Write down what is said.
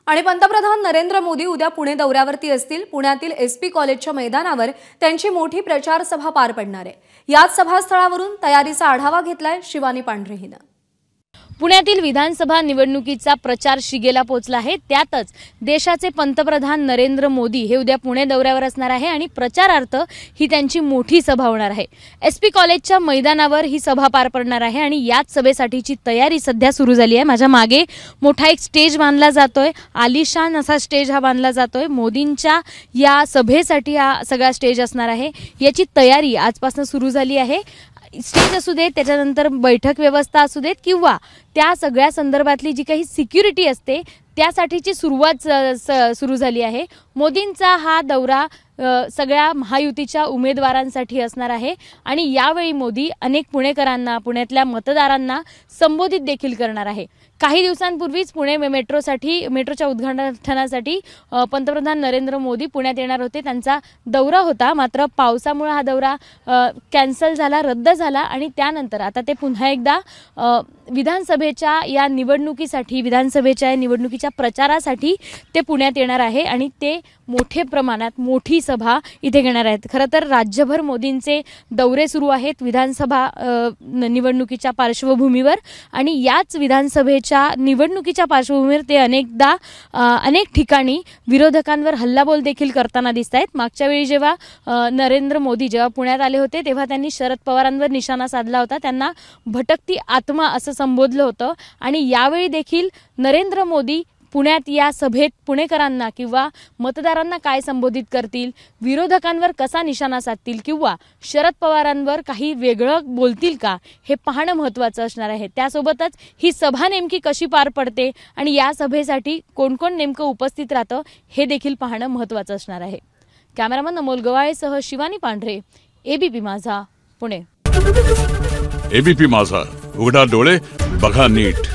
आणि पंतप्रधान नरेंद्र मोदी उद्या पुणे दौऱ्यावरती असतील। पुण्यातील एसपी कॉलेजच्या मैदानावर त्यांची मोठी प्रचार सभा पार पडणार आहे। याच सभास्थळावरून तयारीचा आढावा घेतलाय शिवानी पांढरे हिने। पुण्यातील विधानसभा निवडणुकीचा प्रचार शिगेला पोहोचला आहे। त्यातच देशाचे पंतप्रधान नरेंद्र मोदी हे उद्या पुणे दौऱ्यावर असणार आहे आणि प्रचारार्थ ही त्यांची मोठी सभा होणार आहे। एसपी कॉलेजच्या मैदानावर ही सभा पार पडणार आहे आणि याच सभेसाठीची तयारी सध्या सुरू झाली आहे। माझ्या मागे मोठा एक स्टेज बांधला जातोय, आलिशान असा स्टेज हा बांधला जातोय। मोदींच्या या सभेसाठी हा सगळा स्टेज असणार आहे। याची तयारी आजपासून सुरू झाली आहे। स्टेज असू दे, त्याच्यानंतर बैठक व्यवस्था असू देत किंवा त्या सगळ्या संदर्भातली जी काही सिक्युरिटी असते त्यासाठीची सुरुवात सुरू झाली आहे। मोदींचा हा दौरा सगळ्या महायुतीच्या उमेदवारांसाठी असणार आहे आणि यावेळी मोदी अनेक पुणेकरांना, पुण्यातल्या मतदारांना संबोधित देखील करणार आहे। काही दिवसांपूर्वीच पुणे मेट्रोच्या उद्घाटनासाठी पंतप्रधान नरेंद्र मोदी पुण्यात येणार होते। त्यांचा दौरा होता, मात्र पावसामुळे हा दौरा कॅन्सल झाला, रद्द झाला आणि त्यानंतर आता ते पुन्हा एकदा विधानसभेच्या या निवडणुकीच्या प्रचारासाठी ते पुण्यात येणार आहे आणि ते मोठे प्रमाणात मोठी सभा इथे घेणार आहेत। खरं तर राज्यभर मोदींचे दौरे सुरू आहेत विधानसभा निवडणुकीच्या पार्श्वभूमीवर आणि याच विधानसभेच्या निवडणुकीच्या पार्श्वभूमीवर ते अनेक ठिकाणी विरोधकांवर हल्लाबोल देखील करताना दिसत आहेत। मागच्या वेळी जेव्हा नरेंद्र मोदी जेव्हा पुण्यात आले होते तेव्हा त्यांनी शरद पवारांवर निशाणा साधला होता, त्यांना भटकती आत्मा असं संबोधलं होतं आणि यावेळी देखील नरेंद्र मोदी पुण्यात या सभेत पुणेकरांना किंवा मतदारांना काय संबोधित करतील, विरोधकांवर कसा निशाणा साधतील किंवा शरद पवारांवर काही वेगळं बोलतील का, हे पाहणं महत्त्वाचं असणार आहे। त्यासोबतच ही सभा नेमकी कशी पार पडते आणि या सभेसाठी कोण कोण नेमकं उपस्थित राहतं हे देखील पाहणं महत्त्वाचं असणार आहे। कॅमेरामन अमोल गवाळेसह शिवानी पांढरे, एबीपी माझा, पुणे। एबीपी माझा, उघडा डोळे बघा नीट।